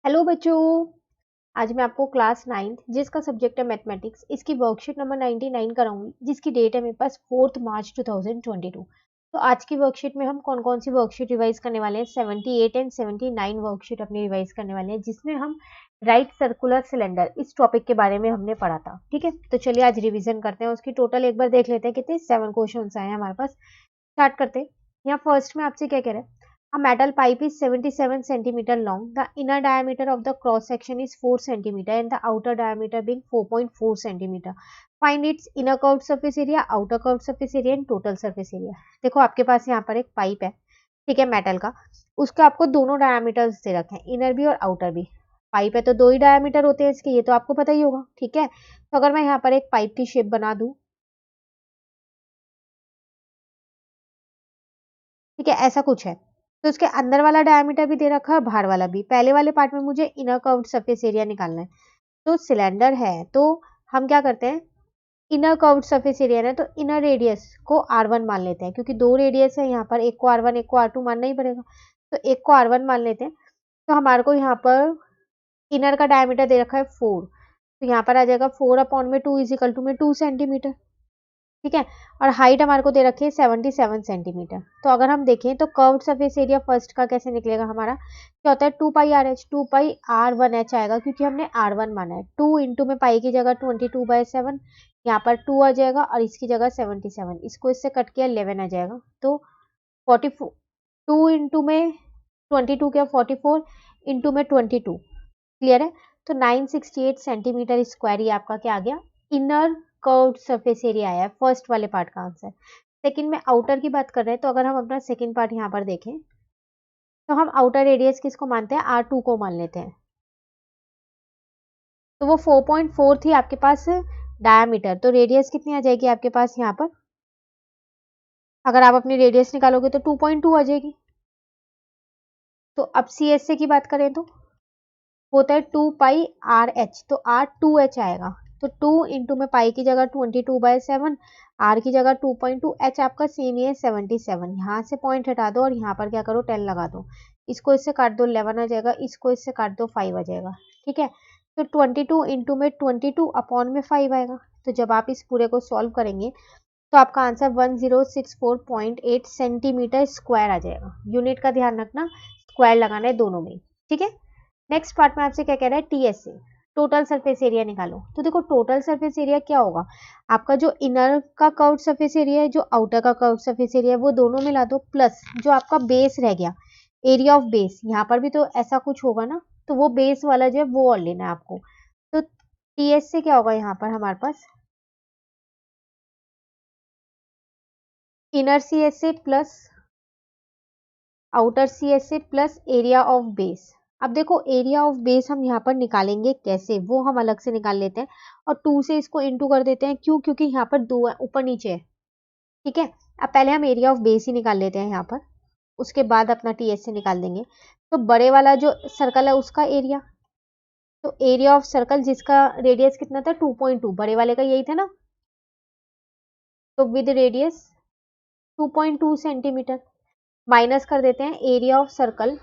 Hello बच्चों। आज मैं आपको क्लास 9th जिसका सब्जेक्ट है मैथमेटिक्स इसकी वर्कशीट नंबर 99 कराऊंगी, जिसकी डेट है मेरे पास 4 मार्च 2022। तो आज की वर्कशीट में हम कौन कौन सी वर्कशीट रिवाइज करने वाले हैं, 78 एंड 79 वर्कशीट अपनी रिवाइज करने वाले हैं, जिसमें हम राइट सर्कुलर सिलेंडर इस टॉपिक के बारे में हमने पढ़ा था। ठीक है, तो चलिए आज रिविजन करते हैं। उसकी टोटल एक बार देख लेते हैं कितने 7 क्वेश्चन आए हैं हमारे पास। स्टार्ट करते हैं। यहाँ फर्स्ट में आपसे क्या कह रहा है, A metal pipe is 77 centimeter long. The inner diameter of the cross section is 4 centimeter and the outer diameter being 4.4 centimeter. Find its inner curved surface area, outer curved surface area and total surface area. देखो आपके पास यहाँ पर एक pipe है, ठीक है, metal का। उसके आपको दोनों डायमीटर्स दे रखे हैं, इनर भी और आउटर भी। पाइप है तो दो ही डायमीटर होते हैं इसके, ये तो आपको पता ही होगा। ठीक है, तो अगर मैं यहाँ पर एक पाइप की शेप बना दूं, ठीक है, ऐसा कुछ है, तो उसके अंदर वाला डायमीटर भी दे रखा है, बाहर वाला भी। पहले वाले पार्ट में मुझे इनर कर्व्ड सरफेस एरिया निकालना है। तो सिलेंडर है तो हम क्या करते हैं, इनर कर्व्ड सरफेस एरिया ना, तो इनर रेडियस को R1 मान लेते हैं, क्योंकि दो रेडियस है यहाँ पर, एक को R1 एक को R2 मानना ही पड़ेगा। तो एक को R1 मान लेते हैं। तो हमारे को यहाँ पर इनर का डायमीटर दे रखा है 4, तो यहाँ पर आ जाएगा 4/2 इज इक्वल टू में 2 सेंटीमीटर। ठीक है, और हाइट हमारे को दे रखी है 77 सेंटीमीटर। तो अगर हम देखें तो कर्व्ड सरफेस एरिया फर्स्ट का कैसे निकलेगा हमारा, क्या होता है 2πRh, 2πr1h आएगा, क्योंकि हमने R1 माना है। 2 इंटू में पाई की जगह 22/7, यहाँ पर 2 आ जाएगा और इसकी जगह 77, इसको इससे कट किया 11 आ जाएगा। तो 44, 2 इंटू में 22 क्या 44 इंटू में 22, क्लियर है। तो 968 सेंटीमीटर स्क्वायर ये आपका क्या आ गया, इनर कर्व्ड सरफेस एरिया आया है फर्स्ट वाले पार्ट का आंसर। सेकंड में आउटर की बात कर रहे हैं, तो अगर हम अपना सेकंड पार्ट यहाँ पर देखें तो हम आउटर रेडियस किसको मानते हैं, R2 को मान लेते हैं। तो वो 4.4 थी आपके पास डायमीटर, तो रेडियस कितनी आ जाएगी आपके पास यहाँ पर, अगर आप अपनी रेडियस निकालोगे तो 2.2 आ जाएगी। तो अब CSA की बात करें तो होता है 2πRh, तो R2h आएगा। तो 2 इंटू में पाई की जगह 22/7, R की जगह 2.2, H आपका सेम ही है 77। यहाँ से पॉइंट हटा दो और यहाँ पर क्या करो 10 लगा दो, इसको इससे काट दो 11 आ जाएगा, इसको इससे काट दो 5 आ जाएगा। ठीक है, तो 22 इंटू में 22 अपॉन में 5 आएगा। तो जब आप इस पूरे को सॉल्व करेंगे तो आपका आंसर 1064.8 सेंटीमीटर स्क्वायर आ जाएगा। यूनिट का ध्यान रखना, स्क्वायर लगाना है दोनों में। ठीक है, नेक्स्ट पार्ट में आपसे क्या कह रहा है, TSA टोटल सरफेस एरिया निकालो। तो देखो टोटल सरफेस एरिया क्या होगा, आपका जो इनर का कर्व्ड सरफेस एरिया है, जो आउटर का कर्व्ड सरफेस एरिया है, वो दोनों मिला दो, प्लस जो आपका बेस रह गया, एरिया ऑफ बेस। यहाँ पर भी तो ऐसा कुछ होगा ना, तो वो बेस वाला जो है वो और लेना है आपको। तो TSA क्या होगा यहाँ पर हमारे पास, inner CSA plus outer CSA plus area of base. अब देखो एरिया ऑफ बेस हम यहाँ पर निकालेंगे कैसे, वो हम अलग से निकाल लेते हैं और 2 से इसको इंटू कर देते हैं। क्यों, क्योंकि यहाँ पर 2 है, ऊपर नीचे है। ठीक है, अब पहले हम एरिया ऑफ बेस ही निकाल लेते हैं यहाँ पर, उसके बाद अपना TSA निकाल देंगे। तो बड़े वाला जो सर्कल है उसका एरिया, तो एरिया ऑफ सर्कल जिसका रेडियस कितना था 2.2, बड़े वाले का यही था ना, तो विद रेडियस 2.2 सेंटीमीटर माइनस कर देते हैं area of circle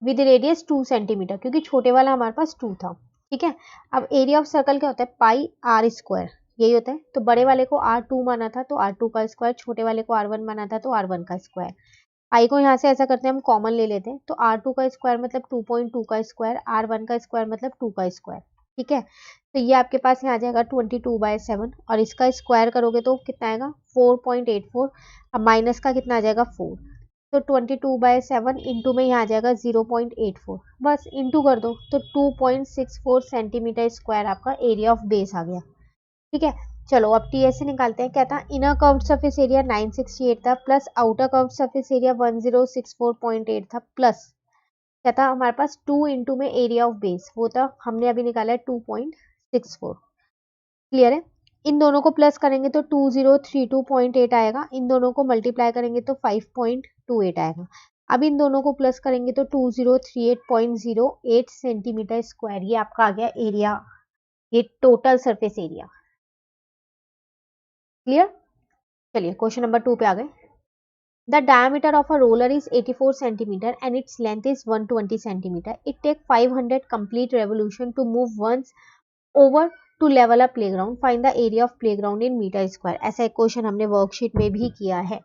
with radius 2 centimetre, क्योंकि छोटे वाला हमारे पास 2 था। ठीक है, अब एरिया ऑफ सर्कल क्या होता है, πr², यही होता है। तो बड़े वाले को R2 माना था तो R2 का स्क्वायर, छोटे वाले को R1 माना था तो R1 का स्क्वायर। पाई को यहाँ से ऐसा करते हैं, हम कॉमन ले लेते हैं। तो R2 का स्क्वायर मतलब 2.2 का स्क्वायर, R1 का स्क्वायर मतलब 2 का स्क्वायर। ठीक है, तो ये आपके पास यहाँ आ जाएगा 22/7 और इसका स्क्वायर करोगे तो कितना आएगा 4.84। अब माइनस का कितना आ जाएगा 4, तो 22/7 इंटू में यहाँ आ जाएगा 0.84, बस इंटू कर दो तो 2.64 सेंटीमीटर स्क्वायर आपका एरिया ऑफ बेस आ गया। ठीक है, चलो अब TSA निकालते हैं। क्या था, इनर कर्व्ड सरफेस एरिया 968 था, plus outer curved surface area 1064.8 था, प्लस क्या था हमारे पास 2 इंटू में एरिया ऑफ बेस, वो था हमने अभी निकाला है 2.64। क्लियर है, इन दोनों को प्लस करेंगे तो 2032.8 आएगा, इन दोनों को मल्टीप्लाई करेंगे तो 5.28 आएगा। अब इन दोनों को प्लस करेंगे तो 2038.08 सेंटीमीटर स्क्वायर ये आपका आ गया एरिया, ये टोटल सरफेस एरिया। क्लियर, चलिए क्वेश्चन नंबर 2 पे आ गए। The diameter of a roller is 84 centimeter and its length is 120 centimeter. It takes 500 complete revolution to move once over to level a playground. Find the area of playground in meter square. ऐसा एक question हमने worksheet में भी किया है.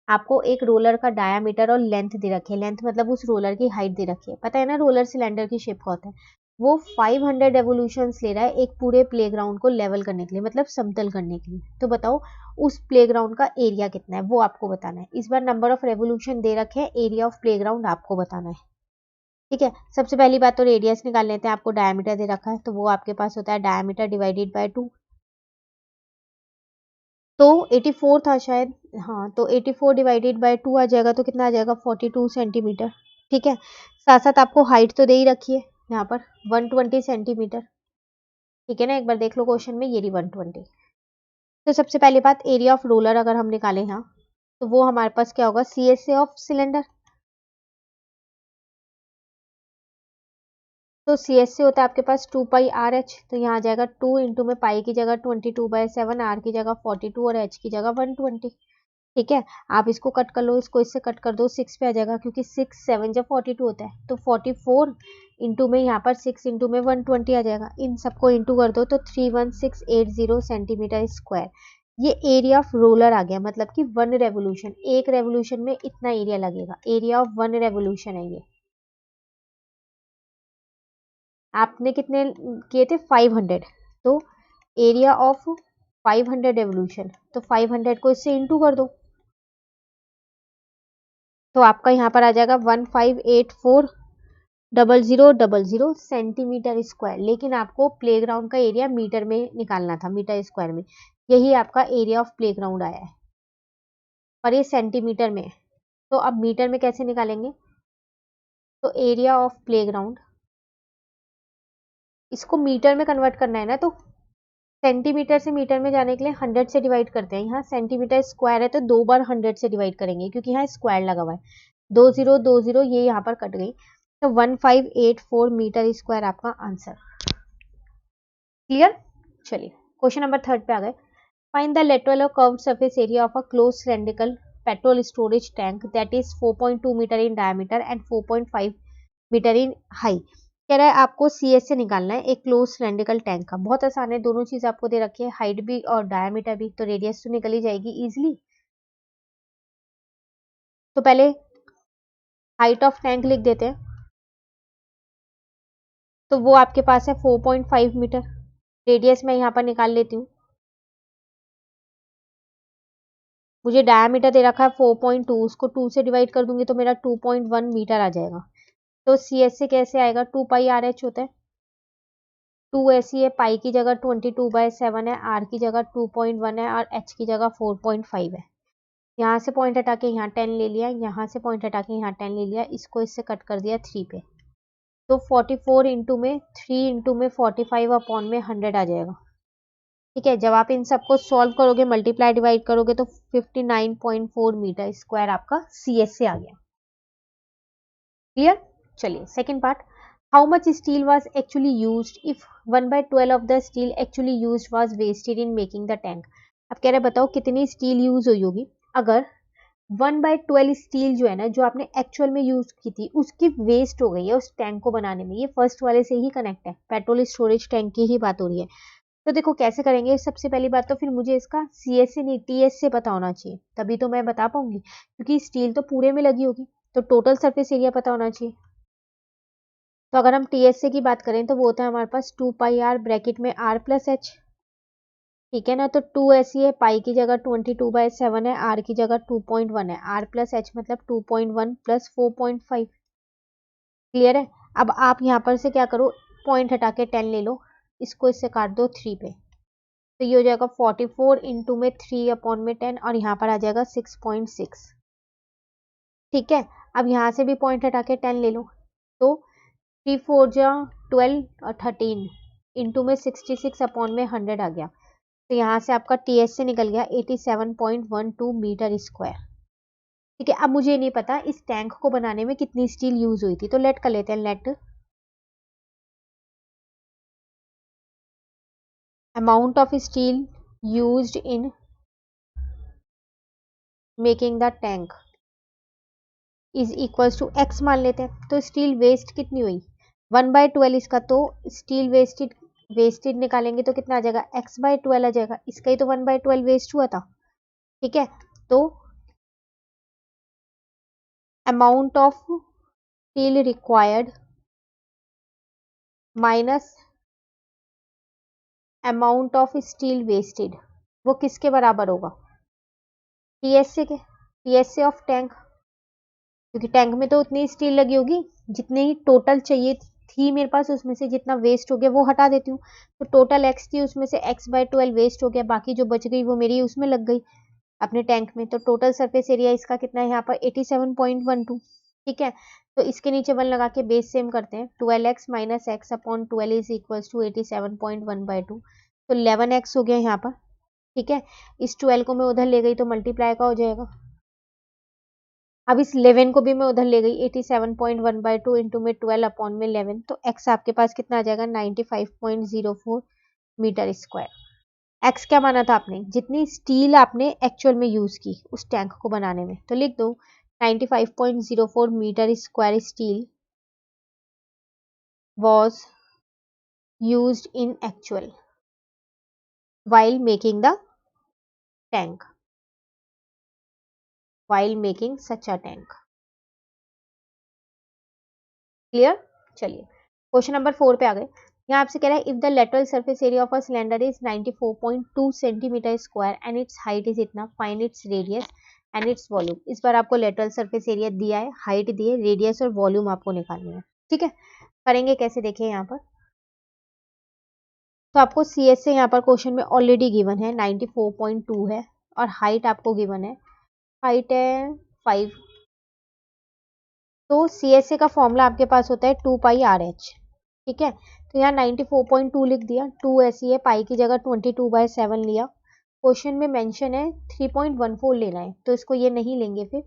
आपको एक roller का डायामीटर और लेंथ दे रखी है. लेंथ मतलब उस रोलर की हाइट दे रखी है. पता है ना रोलर सिलेंडर की शेप का होता है. वो 500 रेवोल्यूशंस ले रहा है एक पूरे प्लेग्राउंड को लेवल करने के लिए, मतलब समतल करने के लिए. तो बताओ उस प्लेग्राउंड का एरिया कितना है, वो आपको बताना है. इस बार नंबर ऑफ रेवोल्यूशन दे रखे हैं, एरिया ऑफ प्लेग्राउंड आपको बताना है. ठीक है, सबसे पहली बात तो रेडियस निकाल लेते हैं. आपको डायमीटर दे रखा है तो वो आपके पास होता है डायमीटर डिवाइडेड बाय 2. तो 84 था शायद, हाँ, तो 84 डिवाइडेड बाय 2 आ जाएगा, तो कितना आ जाएगा 42 सेंटीमीटर. ठीक है, साथ साथ आपको हाइट तो दे ही रखी है यहाँ पर 120 सेंटीमीटर. ठीक है ना, एक बार देख लो क्वेश्चन में, ये रही 120. तो सबसे पहली बात, एरिया ऑफ रोलर अगर हम निकालें यहाँ, तो वो हमारे पास क्या होगा, C S A of cylinder. तो सी एस सी होता है आपके पास 2 पाई आर एच. तो यहाँ आ जाएगा 2 इंटू में पाई की जगह 22/7, आर की जगह 42 और एच की जगह 120. ठीक है, आप इसको कट कर लो, इसको इससे कट कर दो, 6 पे आ जाएगा, क्योंकि 6 7 जब 42 होता है. तो 44 इंटू में यहाँ पर 6 इंटू में 120 आ जाएगा. इन सबको इंटू कर दो तो 31680 सेंटीमीटर स्क्वायर. ये एरिया ऑफ रोलर आ गया, मतलब कि 1 रेवोल्यूशन, एक रेवोल्यूशन में इतना एरिया लगेगा. एरिया ऑफ 1 रेवोल्यूशन है ये. आपने कितने किए थे 500, तो एरिया ऑफ 500 रेवोल्यूशन, तो 500 को इससे इंटू कर दो, तो आपका यहाँ पर आ जाएगा 15840000 सेंटीमीटर स्क्वायर. लेकिन आपको प्लेग्राउंड का एरिया मीटर में निकालना था, मीटर स्क्वायर में. यही आपका एरिया ऑफ प्लेग्राउंड आया है, और ये सेंटीमीटर में है. तो अब मीटर में कैसे निकालेंगे, तो एरिया ऑफ प्लेग्राउंड, इसको मीटर में कन्वर्ट करना है ना, तो सेंटीमीटर से मीटर में जाने के लिए 100 से डिवाइड करते हैं. यहाँ सेंटीमीटर स्क्वायर है तो 2 बार 100 से डिवाइड करेंगे, क्योंकि यहाँ स्क्वायर लगा हुआ है. 2020 ये यहाँ पर कट गई, तो 1584 मीटर स्क्वायर आपका आंसर. क्लियर. चलिए क्वेश्चन नंबर 3 पे आ गए. फाइंड द लेटरल और curved surface area of a close cylindrical petrol storage tank that is 4.2 metre in diameter and 4.5 metre in high. कह रहा है आपको सी एस से निकालना है एक क्लोज सिलेंड्रिकल टैंक का. बहुत आसान है, दोनों चीज आपको दे रखी है, हाइट भी और डायमीटर भी, तो रेडियस तो निकल ही जाएगी इजिली. तो पहले हाइट ऑफ टैंक लिख देते हैं, तो वो आपके पास है 4.5 मीटर. रेडियस मैं यहाँ पर निकाल लेती हूँ. मुझे डायमीटर दे रखा है 4.2, उसको 2 से डिवाइड कर दूंगी तो मेरा 2.1 मीटर आ जाएगा. तो सी एस से कैसे आएगा, 2 पाई आर एच होता है. 2 ऐसी है, पाई की जगह 22/7 है, आर की जगह 2.1 है और एच की जगह 4.5 है. यहाँ से पॉइंट हटा के यहाँ 10 ले लिया, यहाँ से पॉइंट हटा के यहाँ 10 ले लिया, इसको इससे कट कर दिया 3 पे. तो 44 इंटू में 3 इंटू में 45 अपॉन में 100 आ जाएगा. ठीक है, जब आप इन सबको सॉल्व करोगे, मल्टीप्लाई डिवाइड करोगे, तो 59.4 मीटर स्क्वायर आपका सी एस से आ गया. क्लियर. चलिए second part. How much steel was actually use if 1/12 of the steel actually use was wasted in making the tank. अब कह रहे बताओ कितनी स्टील यूज हुई होगी अगर 1/12 स्टील जो है ना, जो आपने एक्चुअल में यूज की थी, उसकी वेस्ट हो गई है उस टैंक को बनाने में. ये फर्स्ट वाले से ही कनेक्ट है, पेट्रोल स्टोरेज टैंक की ही बात हो रही है. तो देखो कैसे करेंगे. सबसे पहली बात तो फिर मुझे इसका सी एस से नहीं टी एस से पता होना चाहिए, तभी तो मैं बता पाऊंगी, क्योंकि स्टील तो पूरे में लगी होगी. तो टोटल सरफेस एरिया पता होना चाहिए. तो अगर हम टी एस से की बात करें तो वो होता है हमारे पास 2 पाई आर ब्रैकेट में आर प्लस एच. ठीक है ना, तो 2 ऐसी है, पाई की जगह 22/7 है, आर की जगह 2.1 है, आर प्लस एच मतलब 2.1 प्लस 4.5. क्लियर है. अब आप यहाँ पर से क्या करो, पॉइंट हटा के 10 ले लो, इसको इससे काट दो 3 पे, तो ये हो जाएगा 44 इंटू में 3 अपॉन में 10 और यहाँ पर आ जाएगा 6.6. ठीक है, अब यहाँ से भी पॉइंट हटा के 10 ले लो, तो 3 4 जा 12 और 13 इंटू में 66 अपॉन में 100 आ गया. तो यहाँ से आपका टी एस से निकल गया 87.12 मीटर स्क्वायर. ठीक है, अब मुझे नहीं पता इस टैंक को बनाने में कितनी स्टील यूज हुई थी, तो लेट कर लेते हैं. Let amount of steel used in making the tank. Is equals to x मान लेते हैं। तो स्टील वेस्ट कितनी हुई 1/12 इसका, तो स्टील वेस्टेड निकालेंगे तो कितना आ जाएगा x/12 आ जाएगा। इसका ही तो 1/12 वेस्ट हुआ था। ठीक है, तो amount of steel required minus amount of steel wasted, वो किसके बराबर होगा, टीएसए के, टीएसए ऑफ टैंक, क्योंकि टैंक में तो उतनी स्टील लगी होगी जितनी ही टोटल चाहिए थी मेरे पास, उसमें से जितना वेस्ट हो गया वो हटा देती हूँ। तो टोटल एक्स थी, उसमें से x/12 वेस्ट हो गया, बाकी जो बच गई वो मेरी उसमें लग गई अपने टैंक में। तो टोटल सरफेस एरिया इसका कितना है यहाँ पर 87.12। ठीक है, तो इसके नीचे 1 लगा के बेस सेम करते हैं। 12x minus x upon 12 is equal to 87.1/2, तो 11x हो गया यहाँ पर। ठीक है, इस 12 को मैं उधर ले गई तो मल्टीप्लाई का हो जाएगा। अब इस 11 को भी मैं उधर ले गई 87.1/2 इंटू में 12 अपॉन में 11, तो x आपके पास कितना आ जाएगा 95.04 मीटर स्क्वायर। x क्या माना था आपने, जितनी स्टील आपने एक्चुअल में यूज की उस टैंक को बनाने में, तो लिख दो 95.04 metre square steel was used in actual while making the tank, while making such a tank. Clear. चलिए क्वेश्चन नंबर 4 पे आ गए। यहाँ आपसे कह रहा है if the lateral surface area of a cylinder is 94.2 centimetre square and its height is इतना, find its radius and its volume. इस बार आपको लेटरल सरफेस एरिया दिया है, हाइट दी है, रेडियस और वॉल्यूम आपको निकालनी है। ठीक है, करेंगे कैसे देखिए यहाँ पर। तो आपको सी एस से यहाँ पर क्वेश्चन में ऑलरेडी गिवन है 94.2 है और हाइट आपको गिवन है, हाइट है 5। तो सी एस ए का फॉर्मूला आपके पास होता है 2πRH। ठीक है, तो यहाँ 94.2 लिख दिया, 2 ऐसी है, पाई की जगह 22/7 लिया। क्वेश्चन में मेंशन है 3.14 लेना है, तो इसको ये नहीं लेंगे, फिर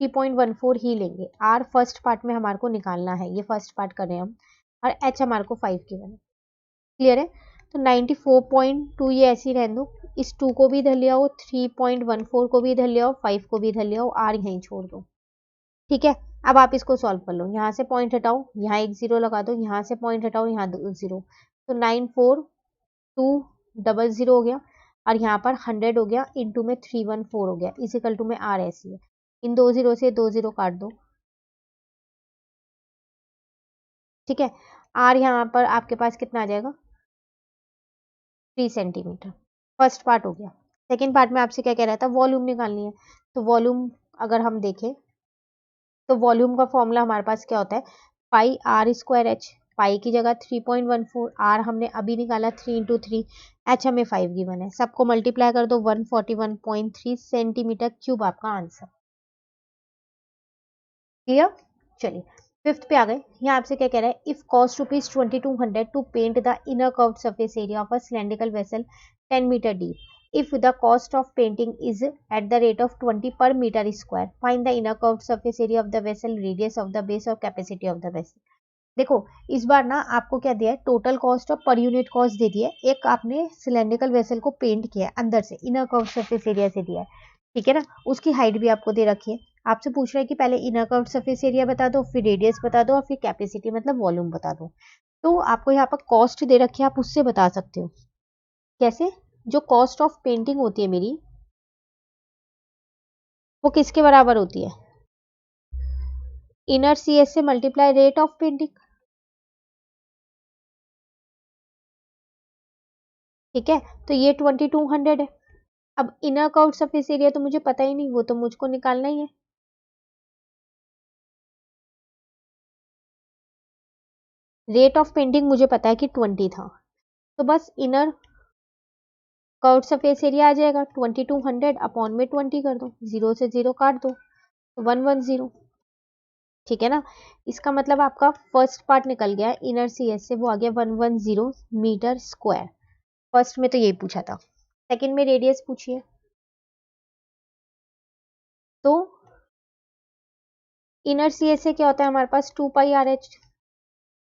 3.14 ही लेंगे। आर फर्स्ट पार्ट में हमारे को निकालना है, ये फर्स्ट पार्ट कर रहे हैं हम, और एच हमारे को 5 की बने। क्लियर है, तो 94.2 ये ऐसी रहने दो, इस 2 को भी इधर ले आओ, 3.14 को भी इधर ले आओ, 5 को भी इधर ले आओ, आर यहीं छोड़ दो। ठीक है, अब आप इसको सॉल्व कर लो, यहाँ से पॉइंट हटाओ, यहाँ एक 0 लगा दो, यहाँ से पॉइंट हटाओ, यहाँ 0, तो 94200 हो गया, और यहाँ पर 100 हो गया, इंटू में 314 हो गया, इजिकल टू में आर ऐसी है। इन 2 0 से 2 0 काट दो। ठीक है, आर यहाँ पर आपके पास कितना आ जाएगा 3 सेंटीमीटर। फर्स्ट पार्ट हो गया। सेकेंड पार्ट में आपसे क्या कह रहा था, वॉल्यूम निकालनी है। तो वॉल्यूम अगर हम देखें तो वॉल्यूम का फॉर्मूला हमारे पास क्या होता है, πr²h, पाई की जगह 3.14, आर हमने अभी निकाला 3 इंटू 3, एच हमें 5 गिवन है, सबको मल्टीप्लाई कर दो, 141.3 सेंटीमीटर क्यूब आपका आंसर। क्लियर। चलिए फिफ्थ पे आ गए। यहाँ आपसे क्या कह रहा है, if cost ₹2200 to paint the inner curved surface area of a cylindrical vessel 10 metre deep, if the cost of painting is at the rate of 20 per meter square, find the inner curved surface area of the vessel, radius of the base और capacity of the vessel। देखो इस बार ना आपको क्या दिया है, total cost और per unit cost दे दिया है। एक आपने सिलेंड्रिकल वेसल को पेंट किया है अंदर से, इनर कर्व सरफेस एरिया से दिया है, ठीक है ना, उसकी हाइट भी आपको दे रखी है। आपसे पूछ रहा है कि पहले इनर कर्व सरफेस एरिया बता दो, फिर रेडियस बता दो, और फिर कैपेसिटी मतलब वॉल्यूम बता दो। तो आपको यहाँ पर कॉस्ट दे रखी है, आप उससे बता सकते हो। कैसे, जो कॉस्ट ऑफ पेंटिंग होती है मेरी, वो किसके बराबर होती है, इनर सी एस से मल्टीप्लाई रेट ऑफ पेंटिंग। ठीक है, तो ये 2200 है। अब इनर कर्व्ड सरफेस एरिया तो मुझे पता ही नहीं, वो तो मुझको निकालना ही है। रेट ऑफ पेंटिंग मुझे पता है कि 20 था, तो बस इनर कर्व्ड सरफेस एरिया आ जाएगा 2200 अपॉन में 20 कर दो, 0 से 0 काट दो, 110। ठीक है ना, इसका मतलब आपका फर्स्ट पार्ट निकल गया इनर सी एस से, वो आ गया 110 मीटर स्क्वायर। फर्स्ट में तो यही पूछा था, सेकंड में रेडियस पूछिए। तो इनर सी एस से क्या होता है हमारे पास 2πRH,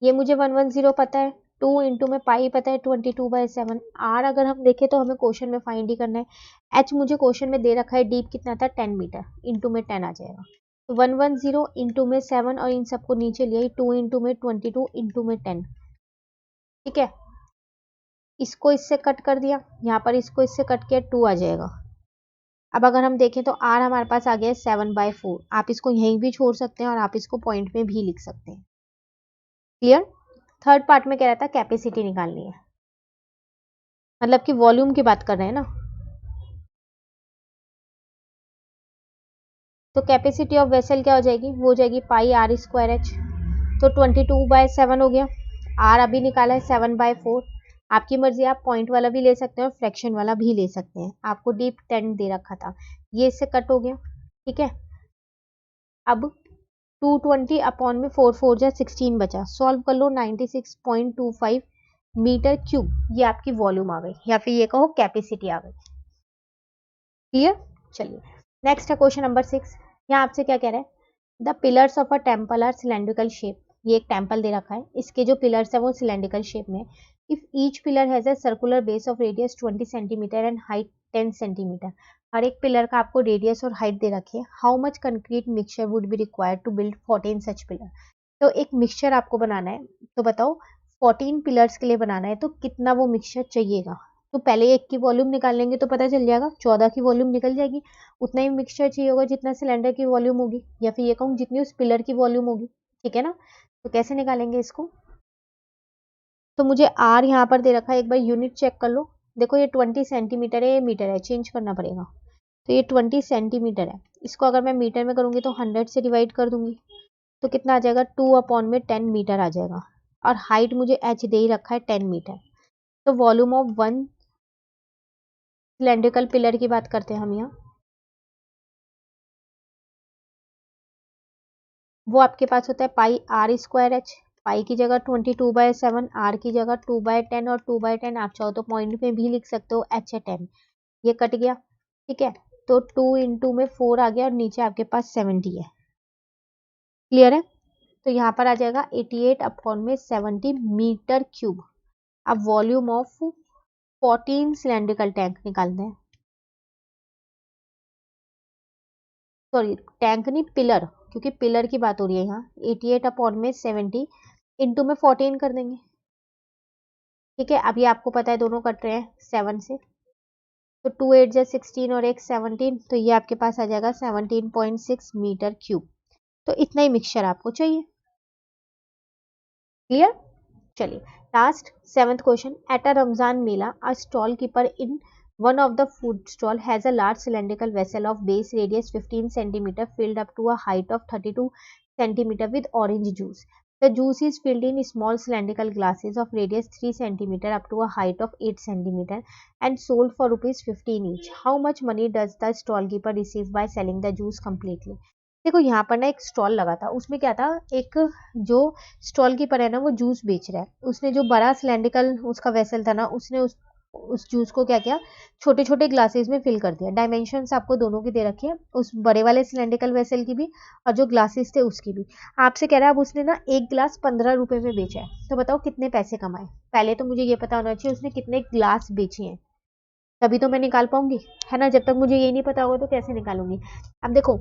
ये मुझे 110 पता है, 2 इंटू में पाई पता है 22/7। आर अगर हम देखें तो हमें क्वेश्चन में फाइंड ही करना है। एच मुझे क्वेश्चन में दे रखा है, डीप कितना था 10 मीटर, इंटू में 10 आ जाएगा। तो 110 इंटू में 7 और इन सबको नीचे लिया, 2 इंटू में 22 इंटू में 10। ठीक है, इसको इससे कट कर दिया, यहाँ पर इसको इससे कट किया, 2 आ जाएगा। अब अगर हम देखें तो आर हमारे पास आ गया है 7/4। आप इसको यहीं भी छोड़ सकते हैं और आप इसको पॉइंट में भी लिख सकते हैं। क्लियर। थर्ड पार्ट में कह रहा था कैपेसिटी निकालनी है, मतलब कि वॉल्यूम की बात कर रहे हैं ना। तो कैपेसिटी ऑफ वेसल क्या हो जाएगी, वो हो जाएगी पाई आर स्क्वायर एच। तो 22/7 हो गया। आर अभी निकाला है 7/4। आपकी मर्जी, आप पॉइंट वाला भी ले सकते हैं और फ्रैक्शन वाला भी ले सकते हैं। आपको डीप 10 दे रखा था, ये इससे कट हो गया। ठीक है, अब 220 अपॉन में 4 4 जा 16 बचा। सॉल्व कर लो, 96.25 मीटर क्यूब ये आपकी वॉल्यूम आ गई, या फिर ये कहो कैपेसिटी आ गई। क्लियर। चलिए नेक्स्ट है क्वेश्चन नंबर 6। यहाँ आपसे क्या कह रहा है, the pillars of a temple are cylindrical shape. ये एक टेम्पल दे रखा है, इसके जो पिलर्स है वो सिलेंड्रिकल शेप में। If each pillar has a circular base of radius 20 centimetre and height 10 centimetre. हर एक पिलर का आपको रेडियस और हाइट दे रखी है। How much concrete mixture would be required to build 14 such pillar. तो एक मिक्सचर आपको बनाना है, तो बताओ 14 पिलर्स के लिए बनाना है तो कितना वो मिक्सचर चाहिएगा। तो पहले एक की वॉल्यूम निकाल लेंगे तो पता चल जाएगा, 14 की वॉल्यूम निकल जाएगी। उतना ही मिक्सचर चाहिए होगा जितना सिलेंडर की वॉल्यूम होगी, या फिर ये कहूँ जितनी उस पिलर की वॉल्यूम होगी। ठीक है ना, तो कैसे निकालेंगे इसको। तो मुझे आर यहाँ पर दे रखा है, एक बार यूनिट चेक कर लो। देखो ये 20 सेंटीमीटर है, ये मीटर है, चेंज करना पड़ेगा। तो ये 20 सेंटीमीटर है, इसको अगर मैं मीटर में करूंगी तो 100 से डिवाइड कर दूंगी, तो कितना आ जाएगा, 2/10 मीटर आ जाएगा। और हाइट मुझे एच दे ही रखा है 10 मीटर। तो volume of one cylindrical pillar की बात करते हैं हम यहाँ, वो आपके पास होता है पाई आर स्क्वायर एच। पाई की जगह 22/7, आर की जगह 2/10, और 2/10 आप चाहो तो पॉइंट में भी लिख सकते हो, एच है 10। ये कट गया। ठीक है, तो 2 इंटू में 4 आ गया और नीचे आपके पास 70 है। क्लियर है। तो यहाँ पर आ जाएगा 88/70 मीटर क्यूब। अब वॉल्यूम ऑफ 14 सिलेंड्रिकल टैंक निकालते हैं, सॉरी टैंक नहीं पिलर, क्योंकि पिलर की बात हो रही है यहाँ। 88/70 इंटू में 14 कर देंगे। ठीक है, अब ये आपको पता है दोनों कट रहे हैं 7 से, तो 2 8 जा 16 और एक 17, तो ये आपके पास आ जाएगा 17.6 मीटर क्यूब। तो इतना ही मिक्सचर आपको चाहिए। क्लियर। चलिए last 7th question. At a Ramzan Mela a stall keeper in one of the food stall has a large cylindrical vessel of base radius 15 centimeter filled up to a height of 32 centimeter with orange juice. The juice is filled in small cylindrical glasses of radius 3 centimeter up to a height of 8 centimeter and sold for rupees 15 each. How much money does the stall keeper receive by selling the juice completely? देखो यहाँ पर ना एक stall लगा था, उसमें क्या था, एक जो स्टॉल कीपर है ना वो जूस बेच रहा है। उसने जो बड़ा सिलेंड्रिकल उसका वेसल था ना, उसने उस जूस को क्या किया, छोटे छोटे ग्लासेस में फिल कर दिया। डायमेंशंस आपको दोनों की दे रखी है, उस बड़े वाले सिलेंड्रिकल वेसल की भी और जो ग्लासेस थे उसकी भी। आपसे कह रहा है अब उसने ना एक ग्लास 15 रुपए में बेचा है, तो बताओ कितने पैसे कमाए। पहले तो मुझे ये पता होना चाहिए उसने कितने ग्लास बेचे हैं, तभी तो मैं निकाल पाऊंगी, है ना। जब तक मुझे ये नहीं पता होगा तो कैसे निकालूंगी। अब देखो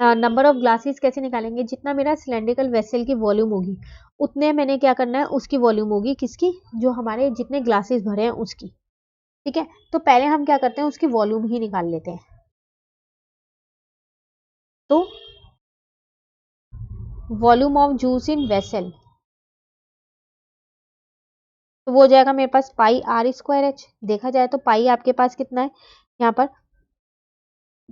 नंबर ऑफ ग्लासेस कैसे निकालेंगे, जितना मेरा सिलेंड्रिकल वेसल की वॉल्यूम होगी उतने मैंने क्या करना है, उसकी वॉल्यूम होगी किसकी, जो हमारे जितने ग्लासेस भरे हैं उसकी। ठीक है, तो पहले हम क्या करते हैं, उसकी वॉल्यूम ही निकाल लेते हैं। तो volume of juice in vessel, तो वो हो जाएगा मेरे पास पाई आर स्क्वायर एच। देखा जाए तो पाई आपके पास कितना है, यहाँ पर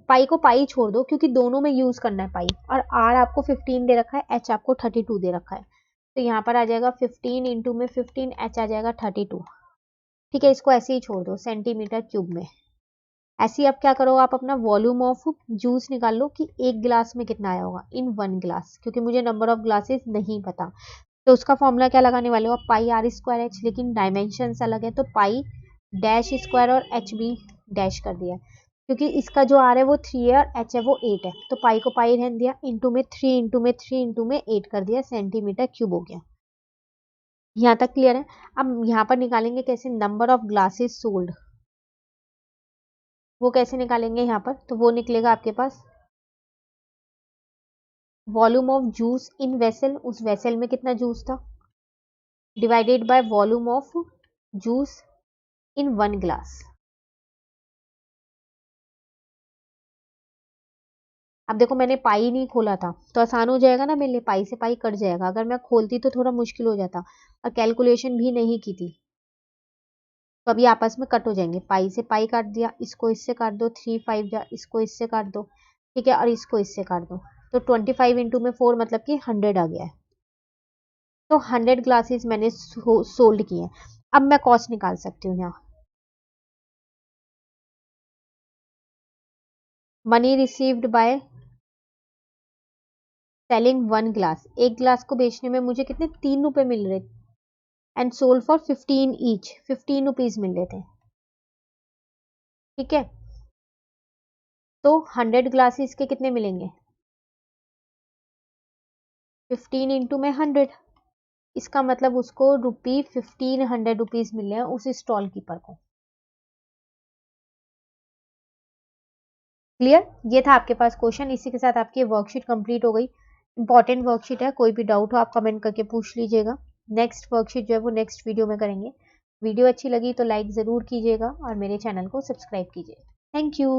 पाई को पाई छोड़ दो क्योंकि दोनों में यूज करना है पाई, और आर आपको 15 दे रखा है, एच आपको 32 दे रखा है। तो यहाँ पर आ जाएगा 15 इंटू में 15, एच आ जाएगा 32। ठीक है, इसको ऐसे ही छोड़ दो सेंटीमीटर क्यूब में। ऐसे ही अब क्या करो, आप अपना वॉल्यूम ऑफ जूस निकाल लो कि एक गिलास में कितना आया होगा इन 1 गिलास, क्योंकि मुझे नंबर ऑफ ग्लासेस नहीं पता। तो उसका फॉर्मूला क्या लगाने वाले हो आप, पाई आर स्क्वायर एच, लेकिन डायमेंशन अलग है तो पाई डैश स्क्वायर और एच भी डैश कर दिया, क्योंकि इसका जो आर है वो 3 है और एच है वो 8 है। तो पाई को पाई रहने दिया, इंटू में 3 इंटू में 3 इंटू में 8 कर दिया, सेंटीमीटर क्यूब हो गया। यहाँ तक क्लियर है। अब यहाँ पर निकालेंगे कैसे, नंबर ऑफ ग्लासेस सोल्ड, वो कैसे निकालेंगे यहाँ पर, तो वो निकलेगा आपके पास volume of juice in vessel, उस वेसल में कितना जूस था, divided by volume of juice in 1 glass. अब देखो मैंने पाई नहीं खोला था तो आसान हो जाएगा ना मेरे लिए, पाई से पाई कट जाएगा। अगर मैं खोलती तो थोड़ा मुश्किल हो जाता, और कैलकुलेशन भी नहीं की थी तो अभी आपस में कट हो जाएंगे। पाई से पाई काट दिया, इसको इससे काट दो, 3 5 जा, इसको इससे काट दो, ठीक है, और इसको इससे काट दो, तो 25 इंटू में 4 मतलब कि 100 आ गया है। तो 100 ग्लासेस मैंने सोल्ड किए हैं। अब मैं कॉस्ट निकाल सकती हूँ यहाँ। Money received by selling 1 glass, एक ग्लास को बेचने में मुझे कितने 3 रुपए मिल रहे, and sold for 15 each, 15 rupees मिल रहे थे, ठीक है। तो 100 ग्लासेस के कितने मिलेंगे, 15 इंटू में 100, इसका मतलब उसको 1500 रुपीज मिल रहे हैं उस स्टॉल कीपर को। क्लियर, ये था आपके पास क्वेश्चन। इसी के साथ आपकी वर्कशीट कंप्लीट हो गई। इंपॉर्टेंट वर्कशीट है, कोई भी डाउट हो आप कमेंट करके पूछ लीजिएगा। नेक्स्ट वर्कशीट जो है वो नेक्स्ट वीडियो में करेंगे। वीडियो अच्छी लगी तो लाइक ज़रूर कीजिएगा और मेरे चैनल को सब्सक्राइब कीजिए। Thank you.